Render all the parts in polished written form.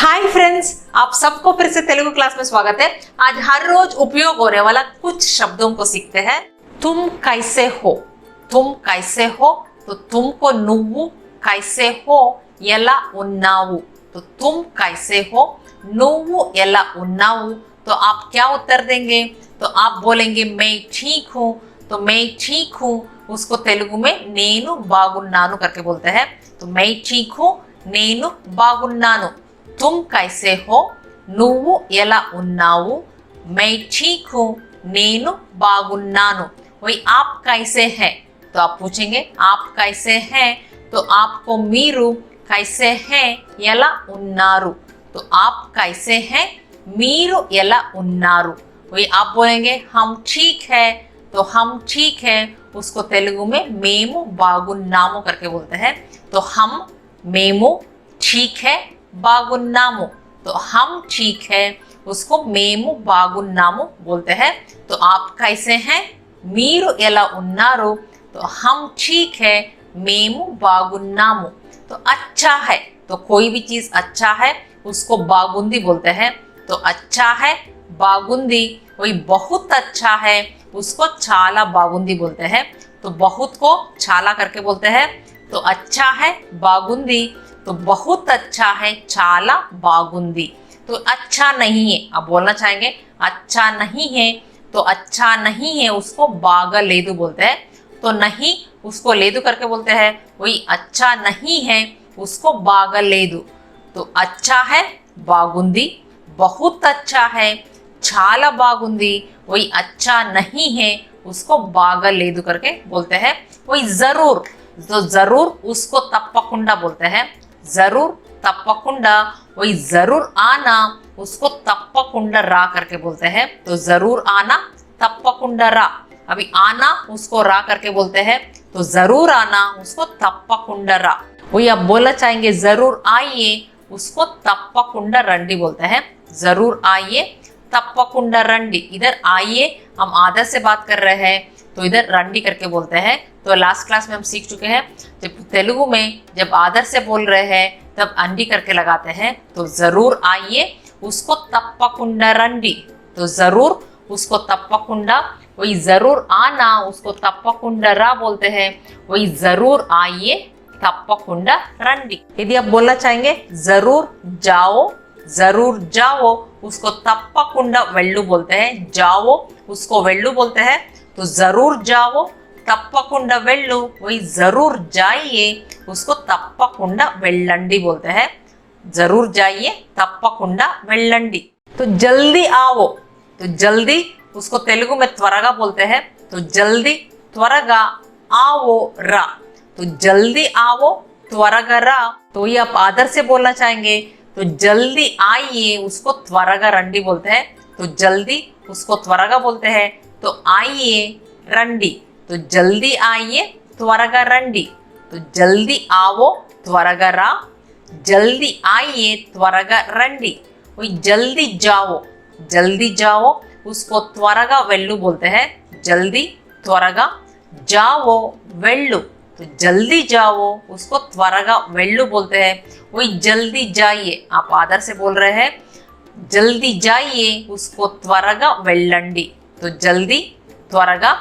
Hi friends, आप सबको फिर से तेलुगु क्लास में स्वागत है। आज हर रोज उपयोग होने वाला कुछ शब्दों को सीखते हैं। तुम कैसे हो, तुम कैसे हो, तो तुमको नुव्वु कैसे हो एला उन्नावु, तो तुम कैसे हो, नुव्वु एला उन्नावु, तो आप क्या उत्तर देंगे? तो आप बोलेंगे मैं ठीक हूँ। तो मैं ठीक हूँ उसको तेलुगु में नेनु बागुन्नानु करके बोलते हैं। तो मैं ठीक हूँ, नेनु बागुन्नानु। तुम कैसे हो, नुव्वु एला उन्नावु, मैं ठीक हूँ, नेनु बागुन्नानु। वही आप कैसे हैं, तो आप पूछेंगे आप कैसे हैं, तो आपको मीरू कैसे हैं एला उन्नारु, तो आप कैसे हैं, मीरू एला उन्नारु। वही आप बोलेंगे हम ठीक है, तो हम ठीक है उसको तेलुगु में मेमु बागुन्नामु करके बोलते हैं। तो हम मेमु ठीक है, बागुन्नामु, तो हम ठीक है उसको मेमु बागुन्नामु बोलते हैं। तो आप कैसे हैं, मीरू एला उन्नारु, तो हम ठीक है, मेमु बागुन्नामु। तो अच्छा है, तो कोई भी चीज अच्छा है उसको बागुंदी बोलते हैं। तो अच्छा है बागुंदी। वही बहुत अच्छा है उसको छाला बागुंदी बोलते हैं। तो बहुत को छाला करके बोलते हैं। तो अच्छा है बागुंदी, तो बहुत अच्छा है छाला बागुंदी। तो अच्छा नहीं है, आप बोलना चाहेंगे अच्छा नहीं है, तो अच्छा नहीं है उसको बागा लेदु बोलते हैं। तो नहीं उसको लेदु करके बोलते हैं। वही अच्छा नहीं है उसको बागा लेदु। तो अच्छा है बागुंदी, बहुत अच्छा है छाला बागुंदी। वही अच्छा नहीं है उसको बागा लेदु करके बोलते हैं। वही जरूर, तो जरूर उसको तप्पकुंडा बोलते हैं। जरूर तप्पकुंडा। वही जरूर आना उसको तप्पकुंडा रा करके बोलते हैं। तो जरूर आना तप्पकुंडा रा। अभी आना उसको रा करके बोलते हैं। तो जरूर आना उसको तप्पकुंडा रा। वही आप बोलना चाहेंगे जरूर आइए उसको तप्पकुंडा रंडी बोलते हैं। जरूर आइए तप्पकुंडा रंडी। इधर आइए हम आदर से बात कर रहे हैं, तो इधर रंडी करके बोलते हैं। तो लास्ट क्लास में हम सीख चुके हैं जब तेलुगु में जब आदर से बोल रहे हैं तब अंडी करके लगाते हैं। तो जरूर आइए उसको तप्पकुंडा रंडी। तो जरूर उसको तप्पकुंडा। वही जरूर आना उसको तप्पकुंडा रा बोलते हैं। वही जरूर आइए तप्पकुंडा रंडी। यदि आप बोलना चाहेंगे जरूर जाओ, जरूर जाओ उसको तप्पकुंडा वेल्लु बोलते हैं। जाओ उसको वेल्लु बोलते हैं। तो जरूर जाओ तप्पकुंडा वेल्लु। वही जरूर जाइए उसको तप्पकुंडा वेल्लंडी बोलते हैं। जरूर जाइए तप्पकुंडा वेल्लंडी। तो जल्दी आओ, तो जल्दी उसको तेलुगु में त्वरगा बोलते हैं। तो जल्दी त्वरगा आओ रा। तो जल्दी आओ त्वरगा रा। तो ये आप आदर से बोलना चाहेंगे, तो जल्दी आइए उसको त्वरगा रंडी बोलते हैं। तो जल्दी उसको त्वरगा बोलते हैं। तो आइए रंडी। तो जल्दी आइए त्वरगा रंडी। तो जल्दी आओ त्वरगा रा। जल्दी आइए त्वरगा रंडी। वही जल्दी जाओ, जल्दी जाओ उसको त्वरगा वेल्लु बोलते हैं। जल्दी त्वरगा जाओ वेल्लु। तो जल्दी जाओ उसको त्वरगा वेल्लु बोलते हैं। वही जल्दी जाइए, आप आदर से बोल रहे हैं, जल्दी जाइए उसको त्वरगा वेल्लंडी। तो जल्दी त्वरगा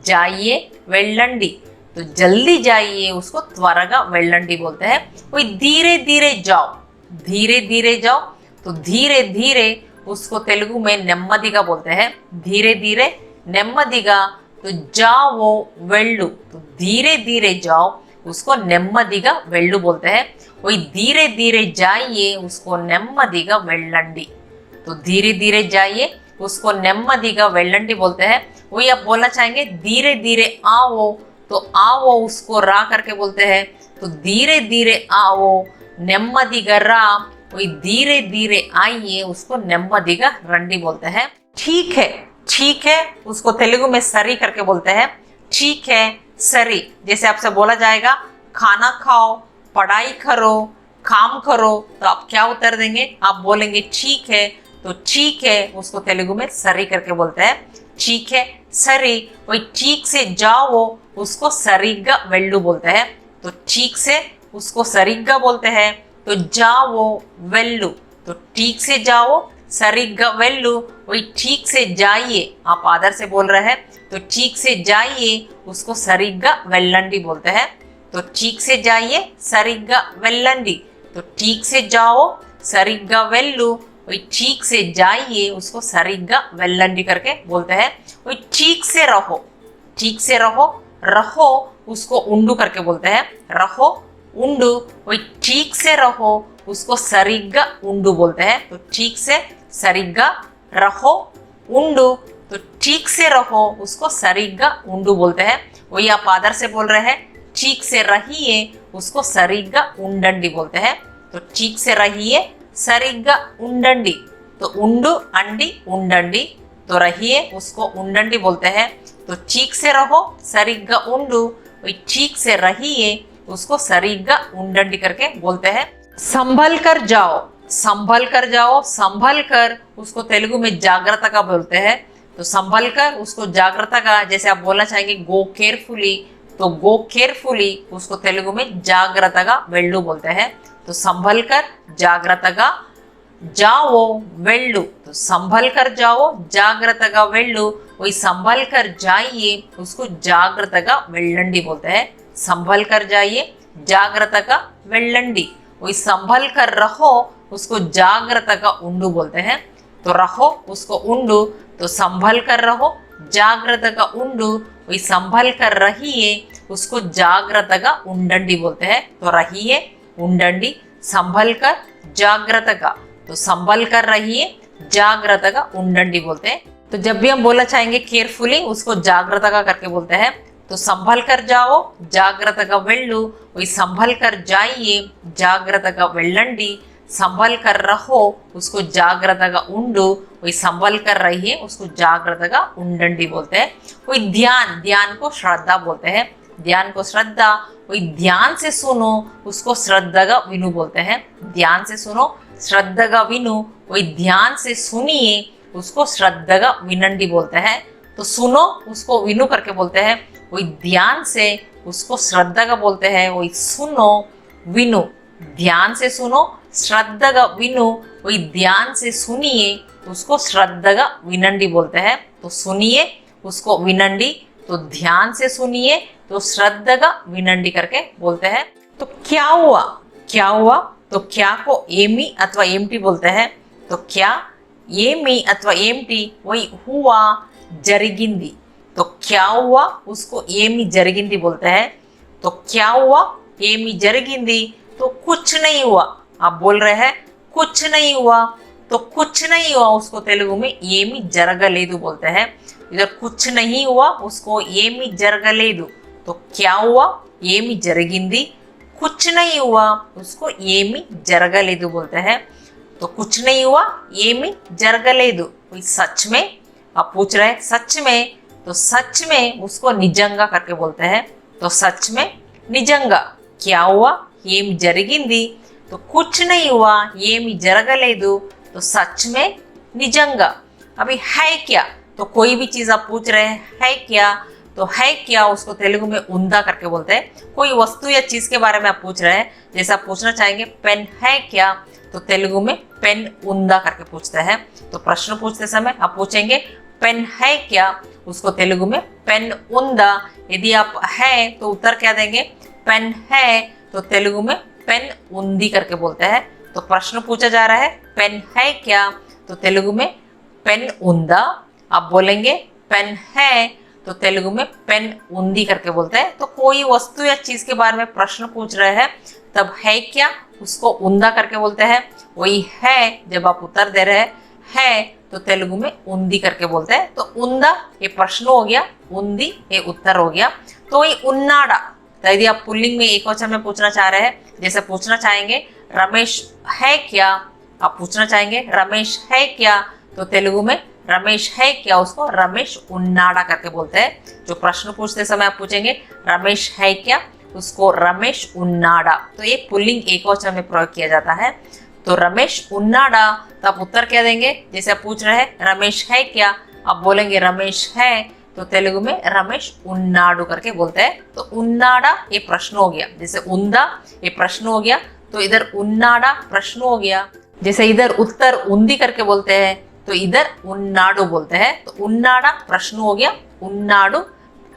जाइए वेल्लंडी। तो जल्दी जाइए उसको त्वरगा वेल्लंडी बोलते हैं। वही धीरे धीरे जाओ, धीरे धीरे जाओ। तो धीरे धीरे उसको तेलुगु में नेम्मदिगा बोलते हैं। धीरे धीरे नेम्मदिगा। तो जाओ वेल्लु। तो धीरे धीरे जाओ उसको नेम्मदिगा वेल्लु बोलते हैं। वही धीरे धीरे जाइए उसको नेम्मदिगा वेल्लंडी। तो धीरे धीरे जाइए उसको नेम्मदिगा वेल्लंडी बोलते हैं। वही आप बोलना चाहेंगे धीरे धीरे आओ, तो आओ उसको रा करके बोलते हैं। तो धीरे धीरे आओ नेम्मदिगा रा। वही धीरे धीरे आइए उसको नेम्मदिगा रंडी बोलते हैं। ठीक है, ठीक है उसको तेलुगु में सरी करके बोलते हैं। ठीक है सरी। जैसे आपसे बोला जाएगा खाना खाओ, पढ़ाई करो, काम करो, तो आप क्या उत्तर देंगे? आप बोलेंगे ठीक है। तो ठीक है उसको तेलुगु में सरी करके बोलते हैं। ठीक है सरी। वही ठीक से जाओ उसको सरिग्गा वेल्लु बोलते हैं। तो ठीक से उसको सरिग्गा बोलते हैं। तो जाओ वेल्लु। तो ठीक से जाओ, सरिग्गा वेल्लू, वही ठीक से जाइए। आप आदर से बोल रहे हैं तो ठीक से जाइए उसको सरिग्गा वेल्लंडी बोलते हैं। तो ठीक से जाइए सरिग्गा वेल्लंडी, तो ठीक से जाओ सरिग्गा वेल्लू, वही ठीक से जाइए उसको सरिग्गा वेल्लंडी करके बोलते हैं। वही ठीक से रहो, ठीक से रहो, रहो उसको उंडू करके बोलते हैं, रहो उंडू, वही ठीक से रहो उसको सरिग्गा उंडू बोलते हैं। तो ठीक से सरिग्गा रहो उंडू, तो ठीक से रहो उसको सरिग्गा उंडू बोलते हैं। वही आप आदर से बोल रहे हैं ठीक से रहिए उसको सरिग्गा उंडंडी बोलते हैं। तो ठीक से रहिए सरिग्गा उंडंडी, तो उंडू अंडी उंडंडी, तो रहिए उसको उंडंडी बोलते हैं। तो ठीक से रहो सरिग्गा उंडू, वही ठीक से रहिए उसको सरिग्गा उंडंडी करके बोलते हैं। संभल कर जाओ, संभल कर जाओ, संभल कर उसको तेलुगु में जागृता का बोलते हैं। तो संभल कर उसको जागृता का, जैसे आप बोलना चाहेंगे गो केयरफुली, तो गो केयरफुली उसको तेलुगु में जागृता का वेल्लू बोलते हैं। तो संभल कर जागृता का जाओ वेल्लू, तो संभल कर जाओ जागृता का वेल्लू, वही संभल कर जाइए उसको जागृता का वेल्लंडी बोलते हैं। संभल कर जाइए जागृता का वेल्लंडी, वही संभल कर रहो उसको जागृता का उंडू बोलते हैं। तो रहो उसको उंडू, तो संभल कर रहो जागृता का उंडू, वही संभल कर रहिए उसको जागृता का उंडंडी बोलते हैं। तो रहिए उंडंडी, संभल कर जागृता का, तो संभल कर रहिए जागृता का उंडंडी बोलते हैं। तो जब भी हम बोलना चाहेंगे केयरफुली उसको जागृता का करके बोलते हैं। तो संभल कर जाओ जागृता का वेल्लू, वही संभल कर जाइए जागृता का वेल्लंडी, संभल कर रहो उसको जागृता का उंडू, वही संभल कर रहिए उसको जागृता का उंडंडी बोलते हैं। वही ध्यान, ध्यान को श्रद्धा बोलते हैं, ध्यान को श्रद्धा, वही ध्यान से सुनो उसको श्रद्धा का विनु बोलते हैं। ध्यान से सुनो श्रद्धा का विनु, वही ध्यान से सुनिए उसको श्रद्धा का विनंडी बोलते हैं। तो सुनो उसको विनु करके बोलते हैं, वही ध्यान से उसको श्रद्धा का बोलते हैं। वही सुनो विनु, ध्यान से सुनो श्रद्धा का विनु, वही ध्यान से सुनिए उसको श्रद्धा का विनंडी बोलते हैं। तो सुनिए उसको विनंडी, तो ध्यान से सुनिए तो श्रद्धा का विनंडी करके बोलते हैं। तो क्या हुआ, क्या हुआ, तो क्या को एमी अथवा एमटी बोलते हैं। तो क्या एमी अथवा एमटी, वही हुआ जरिगिंदी, तो क्या हुआ उसको एमी जरिगिंदी बोलते हैं। तो क्या हुआ एमी जरिगिंदी, तो कुछ नहीं हुआ। आप बोल रहे हैं कुछ नहीं हुआ, तो कुछ नहीं हुआ उसको तेलुगु में एमी जरगलेदु बोलते हैं। इधर कुछ नहीं हुआ उसको एमी जरगलेदु, तो क्या हुआ एमी जरिगिंदी, कुछ नहीं हुआ उसको एमी जरगलेदु बोलते हैं। तो कुछ नहीं हुआ एमी जरगलेदु, कोई सच में, आप पूछ रहे हैं सच में, तो सच में उसको निजंगा करके बोलते हैं। तो सच में निजंगा, क्या हुआ एमी जरिगिंदी, तो कुछ नहीं हुआ एमी जरगलेदु, तो सच में निजंगा। अभी है क्या, तो कोई भी चीज आप पूछ रहे हैं है क्या, तो है क्या उसको तेलुगु में उंदा करके बोलते हैं। कोई वस्तु या चीज के बारे में आप पूछ रहे हैं, जैसे आप पूछना चाहेंगे पेन है क्या, तो तेलुगु में पेन उंदा करके पूछते हैं। तो प्रश्न पूछते समय आप पूछेंगे पेन है क्या, उसको तेलुगु में पेन उंदा। यदि आप है तो उत्तर क्या देंगे, पेन है, तो तेलुगु में पेन उंदी करके बोलते हैं। तो प्रश्न पूछा जा रहा है पेन है क्या, तो तेलुगु में पेन उंदा। आप बोलेंगे पेन है, तो तेलुगु में पेन उंदी करके बोलते हैं। तो कोई वस्तु या चीज के बारे में प्रश्न पूछ रहे हैं तब है क्या उसको उंदा करके बोलते हैं। वही है जब आप उत्तर दे रहे हैं तो तेलुगु में उंदी करके बोलते हैं। तो उंदा ये प्रश्न हो गया, उंदी ये उत्तर हो गया। तो वही उन्नाडा, तो यदि आप पुल्लिंग में एक वचन में पूछना चाह रहे हैं, जैसे पूछना चाहेंगे रमेश है क्या, आप पूछना चाहेंगे रमेश है क्या, तो तेलुगु में रमेश है क्या उसको रमेश उन्नाडा करके बोलते हैं। जो प्रश्न पूछते समय आप पूछेंगे रमेश है क्या, उसको रमेश उन्नाडा। तो ये पुल्लिंग एकवचन में प्रयोग किया जाता है। तो रमेश उन्नाडा, तो आप उत्तर क्या देंगे, जैसे आप पूछ रहे हैं रमेश है क्या, आप बोलेंगे रमेश है, तो तेलुगु में रमेश उन्नाडु करके बोलते हैं। तो उन्नाडा ये प्रश्न हो गया, जैसे उंदा ये प्रश्न हो गया, तो इधर उन्नाडा प्रश्न हो गया। जैसे इधर उत्तर उंदी करके बोलते हैं तो इधर उन्नाडु बोलते हैं। तो उन्नाडा प्रश्न हो गया, उन्नाडु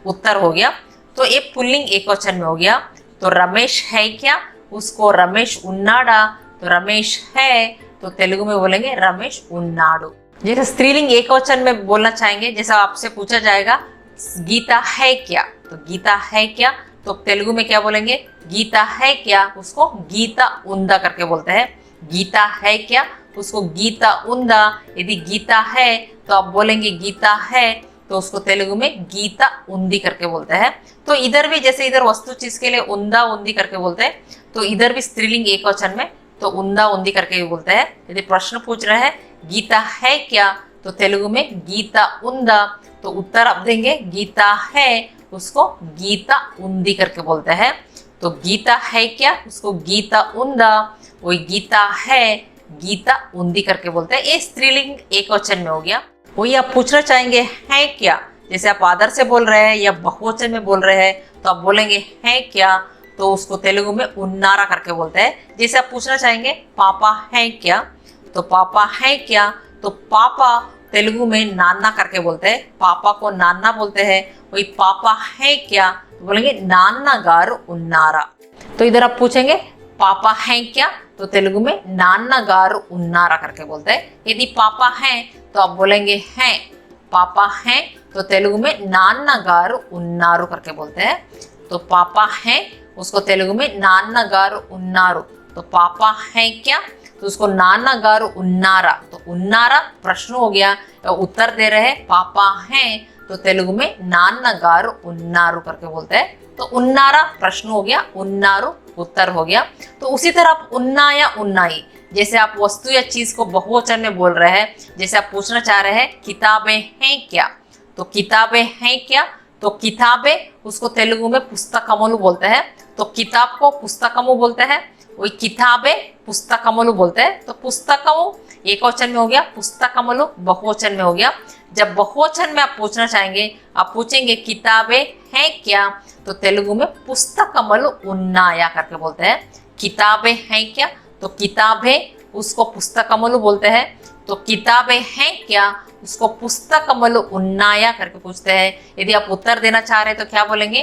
उत्तर हो गया। तो ये पुल्लिंग एकवचन में हो गया। तो रमेश है क्या, उसको रमेश उन्नाडा। तो रमेश है तो तेलुगु में बोलेंगे रमेश उन्नाडु। जैसे स्त्रीलिंग एकवचन में बोलना चाहेंगे, जैसा आपसे पूछा जाएगा गीता है क्या, तो गीता है क्या तो तेलुगु में क्या बोलेंगे, गीता है क्या, उसको गीता उंदा करके बोलते हैं। गीता है क्या, उसको गीता उंदा। यदि गीता है तो आप बोलेंगे गीता है तो उसको तेलुगु में गीता उंदी करके बोलते हैं। तो इधर भी जैसे इधर वस्तु चीज के लिए उंदा उंदी करके बोलते हैं, तो इधर भी स्त्रीलिंग एकवचन में तो उंदा उंदी करके भी बोलते हैं। यदि प्रश्न पूछ रहे हैं गीता है क्या तो तेलुगु में गीता उंदा, तो उत्तर आप देंगे गीता है, उसको गीता उंदी करके बोलते हैं। तो गीता है क्या, उसको गीता उंदा, वही गीता है गीता उंदी करके बोलते हैं। ये स्त्रीलिंग एकवचन में हो गया। वही आप पूछना चाहेंगे है क्या, जैसे आप आदर से बोल रहे हैं या बहुवचन में बोल रहे हैं तो आप बोलेंगे है क्या, तो उसको तेलुगु में उन्नारा करके बोलते हैं। जैसे आप पूछना चाहेंगे पापा है क्या, तो पापा है क्या, तो पापा तेलुगु में नाना करके बोलते हैं, पापा को नाना बोलते हैं। वही पापा है क्या तो बोलेंगे नाना गारू उन्नारा। तो इधर आप पूछेंगे पापा है क्या तो तेलुगु में नाना गारू उन्नारा करके बोलते हैं। यदि पापा है तो आप बोलेंगे हैं, पापा है तो तेलुगु में नाना गारू उन्नारू करके बोलते हैं। तो पापा है उसको तेलुगु में नाना गारू उन्नारू। तो पापा है क्या तो उसको नाना गारू उन्नारा। तो उन्नारा प्रश्न हो गया, उत्तर दे रहे हैं पापा हैं तो तेलुगु में नाना गारू उन्नारू करके बोलते हैं। तो उन्नारा प्रश्न हो गया, उन्नारू उत्तर हो गया। तो उसी तरह आप उन्ना या उन्नाई, जैसे आप वस्तु या चीज को बहुवचन में बोल रहे हैं, जैसे आप पूछना चाह रहे हैं किताबें हैं क्या, तो किताबें हैं क्या, तो किताबें उसको तेलुगु में पुस्तकमुलु बोलते हैं। तो किताब को पुस्तकमु बोलते हैं, वही किताबें पुस्तकमुलु बोलते हैं। तो पुस्तकमु एकवचन में हो गया, पुस्तकमुलु बहुवचन में हो गया। जब बहुवचन में आप पूछना चाहेंगे, आप पूछेंगे किताबें हैं क्या, तो तेलुगु में पुस्तकमुलु उन्नाया करके बोलते हैं। किताबें हैं क्या तो किताबें उसको पुस्तकमुलु बोलते हैं। तो किताबें हैं क्या उसको पुस्तकमुलु उन्नाया करके पूछते हैं। यदि आप उत्तर देना चाह रहे हैं तो क्या बोलेंगे,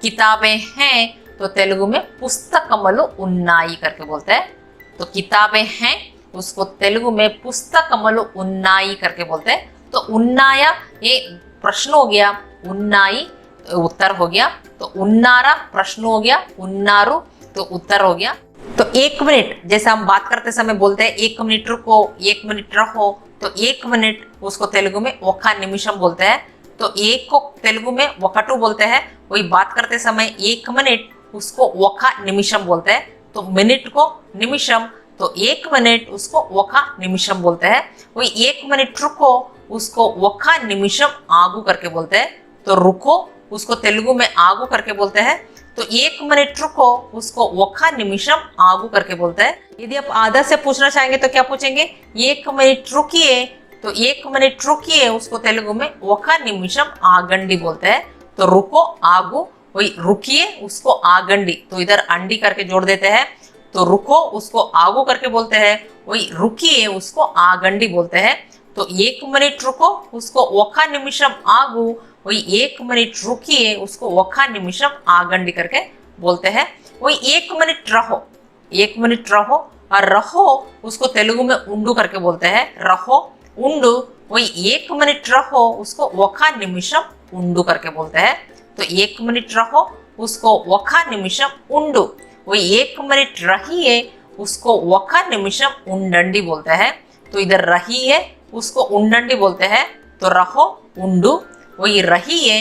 किताबें हैं तो तेलुगु में पुस्तकमुलु उन्नाई करके बोलते हैं। तो किताबें हैं उसको तेलुगु में पुस्तकमुलु उन्नाई करके बोलते हैं। तो उन्नाया ये प्रश्न हो गया, उन्नाई उत्तर हो गया। तो उन्नारा प्रश्न हो गया, उन्नारू तो उत्तर हो गया। तो 1 मिनट जैसे हम बात करते समय बोलते हैं 1 मिनट रुको, 1 मिनट रहो, तो 1 मिनट उसको तेलुगु में ओखा निमिषम बोलते हैं। तो एक को तेलुगु में वकटू बोलते हैं, वही बात करते समय 1 मिनट उसको ओखा निमिषम बोलते हैं। तो मिनट को निमिषम, तो 1 मिनट उसको ओखा निमिषम बोलते हैं। वही 1 मिनट रुको उसको ओखा निमिषम आगू करके बोलते हैं। तो रुको उसको तेलुगु में आगू करके बोलते हैं। तो 1 मिनट रुको उसको ओखा निमिषम आगू करके बोलते हैं। यदि आप आधा से पूछना चाहेंगे तो क्या पूछेंगे, 1 मिनट रुकिए, तो 1 मिनट रुकिए उसको तेलुगु में ओखा निमिषम आगंडी बोलते हैं। तो रुको आगू, वही रुकिए उसको आगंडी, तो इधर अंडी करके जोड़ देते हैं। तो रुको उसको आगू करके बोलते हैं, वही रुकिए उसको आगंडी बोलते हैं। तो 1 मिनट रुको उसको ओखा निमिषम आगू, वही 1 मिनट रुकिए उसको ओखा निमिषम आगंडी करके बोलते हैं। वही 1 मिनट रहो, 1 मिनट रहो, और रहो उसको तेलुगु में उंडू करके बोलते हैं। रहो उंडू, वही 1 मिनट रहो उसको ओखा निमिषम उंडू करके बोलते हैं। तो 1 मिनट रहो उसको ओखा निमिषम उंडू, वही 1 मिनट रहिए उसको ओखा निमिषम उंडंडी बोलते हैं। तो इधर रहिए उसको उंडंडी बोलते हैं। तो रहो उंडू, वही रहिए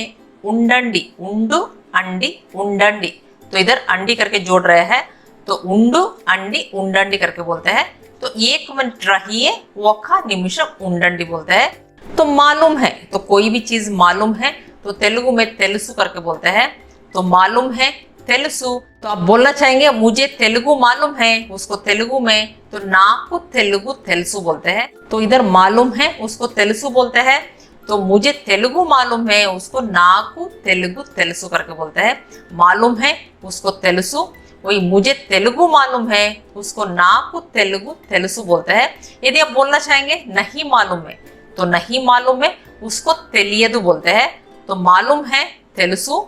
उंडंडी, उंडू अंडी उंडंडी, तो इधर अंडी करके जोड़ रहे हैं। तो उंडू अंडी उंडंडी करके बोलते हैं। तो 1 मिनट रहिए ओखा निमिषम उंडंडी बोलते हैं। तो मालूम है, तो कोई भी चीज मालूम है तो तेलुगु में तेलुसु करके बोलते हैं। तो मालूम है तेलुसु, तो आप बोलना चाहेंगे मुझे तेलुगु मालूम है, उसको तेलुगु में तो नाकु तेलुगु तेलुसु बोलते हैं। तो इधर मालूम है उसको तेलुसु बोलते हैं। तो मुझे तेलुगु मालूम है उसको नाकु तेलुगु तेलुसु करके बोलते हैं। मालूम है उसको तेलुसु, वही मुझे तेलुगु मालूम है उसको नाकु तेलुगु तेलुसु बोलते हैं। यदि आप बोलना चाहेंगे नहीं मालूम है तो नहीं मालूम है उसको तेलियदु बोलते हैं। तो मालूम है तेलुसु,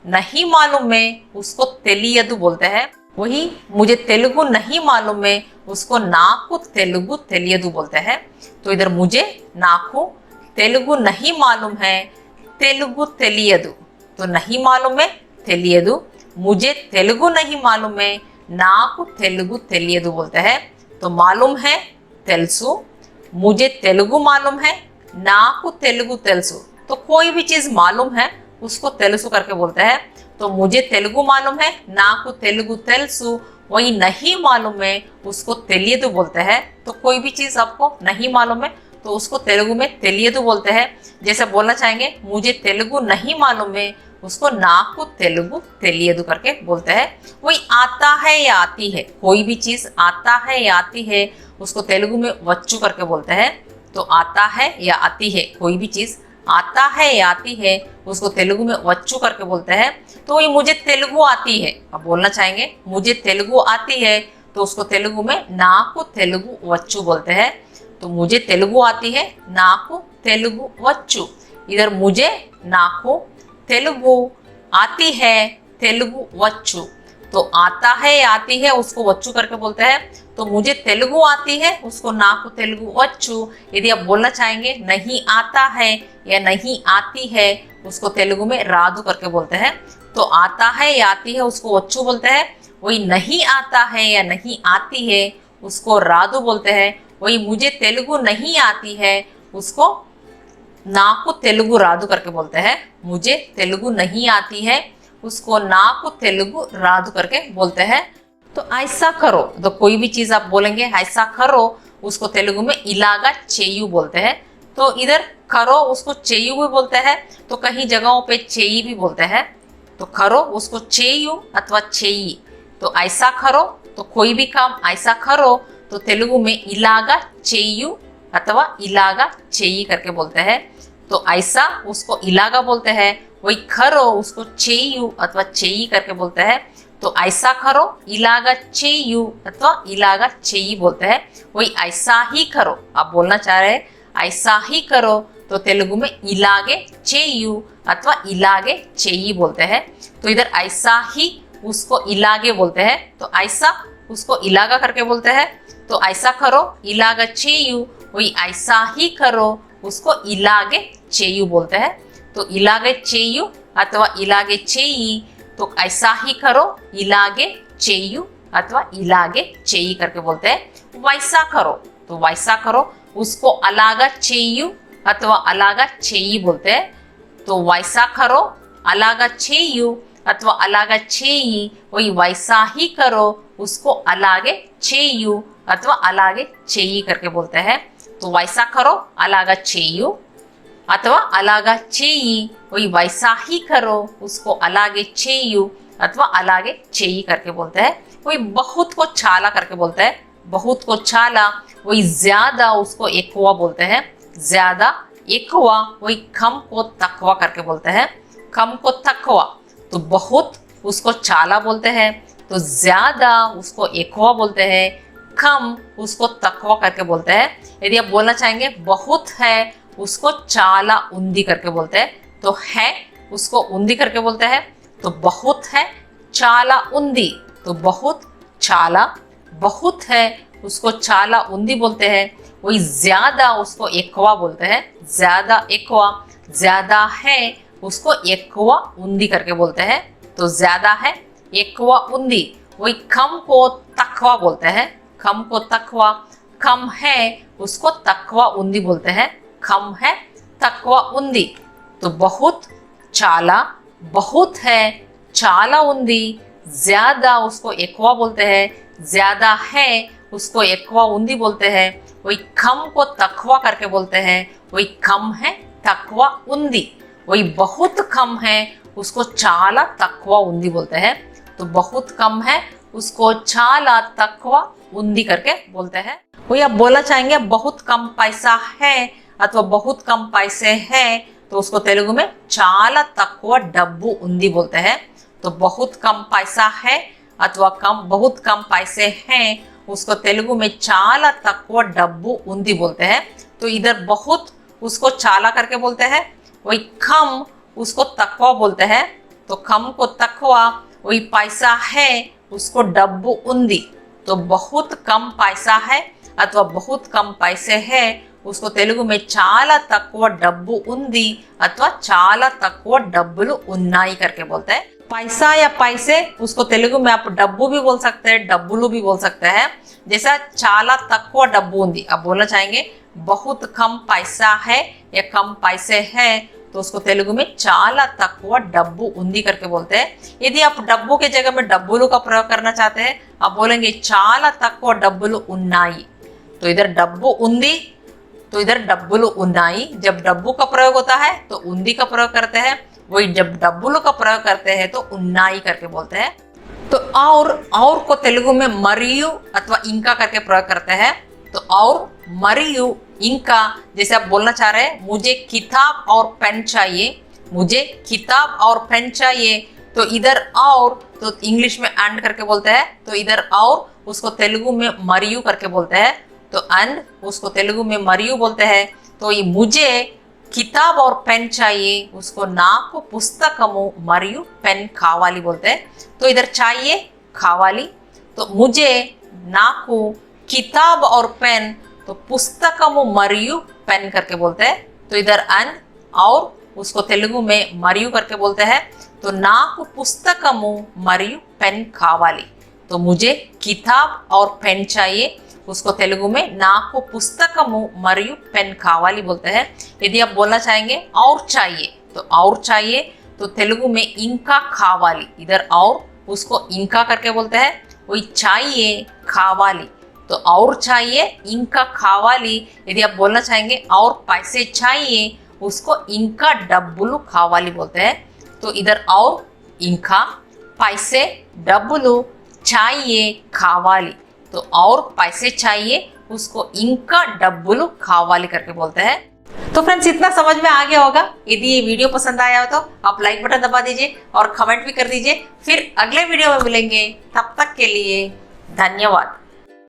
नहीं मालूम है उसको तेलियदु बोलते हैं। वही मुझे तेलुगु नहीं मालूम है उसको नाकु तेलुगु तेलियदु बोलते हैं। तो इधर मुझे नाकु तेलुगु नहीं मालूम है तेलुगु तेलियदु, तो नहीं मालूम है तेलियदु, मुझे तेलुगु नहीं मालूम है नाकु तेलुगु तेलियदु बोलते हैं। तो मालूम है तेलुसु, मुझे तेलुगु मालूम है नाकु तेलुगु तेलुसु। तो कोई भी चीज मालूम है उसको तेलुसु करके बोलते हैं। तो मुझे तेलुगु मालूम है नाकु तेलुगु तेलुसु, वही नहीं मालूम है उसको तेलियदु बोलते हैं। तो कोई भी चीज आपको नहीं मालूम है तो उसको तेलुगु में तेलियदु बोलते हैं। जैसे बोलना चाहेंगे मुझे तेलुगु नहीं मालूम है उसको नाकु तेलुगु तेलियदु करके बोलते हैं। वही आता है या आती है, कोई भी चीज आता है या आती है उसको तेलुगु में वच्चू करके बोलते हैं। तो आता है या आती है, कोई भी चीज आता है या आती है उसको तेलुगु में वच्चू करके बोलते हैं। तो वही मुझे तेलुगु आती है, अब बोलना चाहेंगे मुझे तेलुगु आती है तो उसको तेलुगु में नाकु तेलुगु वच्चू बोलते हैं। तो मुझे तेलुगु आती है नाकु तेलुगु वच्चू। इधर मुझे नाकु तेलुगु आती है तेलुगु वच्चू। तो आता है या आती है उसको वच्चू करके बोलते हैं। तो मुझे तेलुगु आती है उसको नाकु तेलुगु वच्चू। यदि आप बोलना चाहेंगे नहीं आता है या नहीं आती है उसको तेलुगु में रादु करके बोलते हैं। तो आता है या आती है उसको वच्चू बोलते हैं। वही नहीं आता है या नहीं आती है उसको रादु बोलते हैं। वही मुझे तेलुगु नहीं आती है उसको नाकु तेलुगु रादु करके बोलते हैं। मुझे तेलुगु नहीं आती है उसको नाकु तेलुगु रादु करके बोलते हैं। तो ऐसा करो, तो कोई भी चीज आप बोलेंगे ऐसा करो उसको तेलुगु में इलागा चेयू बोलते हैं। तो इधर करो उसको चेयू भी बोलते हैं, तो कहीं जगहों पे चेई भी बोलते हैं। तो करो उसको चेयू अथवा चेई। तो ऐसा करो, तो कोई भी काम ऐसा करो तो तेलुगु में इलागा चेयू अथवा इलागा चेई करके बोलते हैं। तो ऐसा उसको इलागा बोलते हैं, वही करो उसको चेयू अथवा चेई करके बोलते हैं। तो ऐसा करो इलागा चेयू अथवा इलागा चेई बोलते हैं। वही ऐसा ही करो, आप बोलना चाह रहे हैं ऐसा ही करो तो तेलुगु में इलागे चेयू अथवा इलागे चेई बोलते हैं। तो इधर ऐसा ही उसको इलागे बोलते हैं। तो ऐसा उसको इलागा करके बोलते हैं। तो ऐसा करो इलागा चेयू, वही ऐसा ही करो उसको इलागे चेयू बोलते हैं। तो इलागे चेयू अथवा इलागे चेई, तो ऐसा ही करो इलागे चेयू अथवा इलागे चेई करके बोलते हैं। वैसा करो, तो वैसा करो उसको अलागा चेयू अथवा अलागा चेई बोलते हैं। तो वैसा करो अलागा चेयू अथवा अलागा चेई, वही वैसा ही करो उसको अलागे चेयू अथवा अलागे चेई करके बोलते हैं। तो वैसा करो अलागा चेयू अथवा अलागा चेई, वही वैसा ही करो उसको अलागे चेयू अथवा अलागे चेई करके बोलते हैं। वही बहुत को चाला करके बोलते हैं। बहुत को चाला, वही ज्यादा उसको एकवा बोलते हैं। ज्यादा एकवा, वही कम को तकवा करके बोलते हैं। कम को तकवा, तो बहुत उसको चाला बोलते हैं, तो ज्यादा उसको एकवा बोलते हैं, कम उसको तकवा करके बोलते हैं। यदि आप बोलना चाहेंगे बहुत है उसको चाला उंदी करके बोलते हैं। तो है उसको उंदी करके बोलते हैं। तो बहुत है चाला उंदी, तो बहुत चाला, बहुत है उसको चाला उंदी बोलते हैं। वही ज्यादा उसको एकवा बोलते हैं। ज्यादा एकवा, ज्यादा है उसको एकवा उंदी करके बोलते हैं। तो ज्यादा है एकवा उंदी, वही कम को तकवा बोलते हैं। कम को तकवा, कम है उसको तकवा उंदी बोलते हैं। कम है तकवा उंदी। तो बहुत चाला, बहुत है चाला उंदी, ज्यादा उसको एकवा बोलते हैं। ज्यादा है उसको एकवा उंदी बोलते हैं। वही कम को तकवा करके बोलते हैं। वही कम है तकवा उंदी। वही बहुत कम है उसको चाला तकवा उंदी बोलते हैं। तो बहुत कम है उसको चाला तकवा उंदी करके बोलते हैं। वही आप बोलना चाहेंगे बहुत कम पैसा है अथवा बहुत कम पैसे हैं, तो उसको तेलुगु में चाला तकवा डब्बू उंदी बोलते हैं। तो बहुत कम पैसा है अथवा कम बहुत कम पैसे हैं उसको तेलुगु में चाला तक्कुव डब्बू उंदी बोलते हैं। तो इधर बहुत उसको चाला करके बोलते हैं, वही कम उसको तक्वा बोलते हैं। तो कम को तक्वा, वही पैसा है उसको डब्बू उंदी। तो बहुत कम पैसा है अथवा बहुत कम पैसे है उसको तेलुगु में चाला तक्कुव डब्बू उंदी अथवा चाला तक्कुव डब्बुलु उन्नाई करके बोलते हैं। पैसा या पैसे उसको तेलुगु में आप डब्बू भी बोल सकते हैं, डब्बुलु भी बोल सकते हैं। जैसा चाला तक्कुव डब्बू उंदी, आप बोलना चाहेंगे बहुत कम पैसा है या कम पैसे है तो उसको तेलुगु में चाला तक्कुव डब्बू उंदी करके बोलते हैं। यदि आप डब्बू के जगह में डब्बुलु का प्रयोग करना चाहते हैं, आप बोलेंगे चाला तक्कुव डब्बुलु उन्नाई। तो इधर डब्बू उंदी, तो इधर डब्बुलु उन्नाई। जब डब्बू का प्रयोग होता है तो उंदी का प्रयोग करते हैं, वही जब डब्बुलु का प्रयोग करते हैं तो उन्नाई करके बोलते हैं। तो और को तेलुगु में मरियु अथवा इंका करके प्रयोग करते हैं। तो और मरियु इंका, जैसे आप बोलना चाह रहे हैं मुझे किताब और पेन चाहिए, मुझे किताब और पेन चाहिए। तो इधर और तो इंग्लिश में एंड करके बोलते हैं, तो इधर और उसको तेलुगु में मरियु करके बोलते हैं। तो एंड उसको तेलुगु में मरियु बोलते हैं। तो ये मुझे किताब और पेन चाहिए उसको नाकु पुस्तकमु मरियु पेन कावाली बोलते हैं। तो इधर चाहिए कावाली, तो मुझे नाकु किताब और पेन, तो पुस्तकमु मरियु पेन करके बोलते हैं। तो इधर एंड और उसको तेलुगु में मरियु करके बोलते हैं। तो नाकु पुस्तकमु मरियु पेन कावाली। तो मुझे किताब और पेन चाहिए उसको तेलुगु में नाकु पुस्तकमु मरियु पेन कावाली बोलते हैं। यदि आप बोलना चाहेंगे और चाहिए, तो और चाहिए तो तेलुगु में इंका कावाली, इधर और उसको इंका करके बोलते हैं, वही चाहिए कावाली। तो और चाहिए इंका कावाली। यदि आप बोलना चाहेंगे और पैसे चाहिए उसको इंका डब्बुलु कावाली बोलते हैं। तो इधर और इंका, पैसे, डब्बुलु, चाहिए, कावाली। तो और पैसे चाहिए उसको इंका डब्बुलु कावाली करके बोलते हैं। तो फ्रेंड्स इतना समझ में आ गया होगा। यदि ये वीडियो पसंद आया हो तो आप लाइक बटन दबा दीजिए और कमेंट भी कर दीजिए। फिर अगले वीडियो में मिलेंगे, तब तक के लिए धन्यवाद।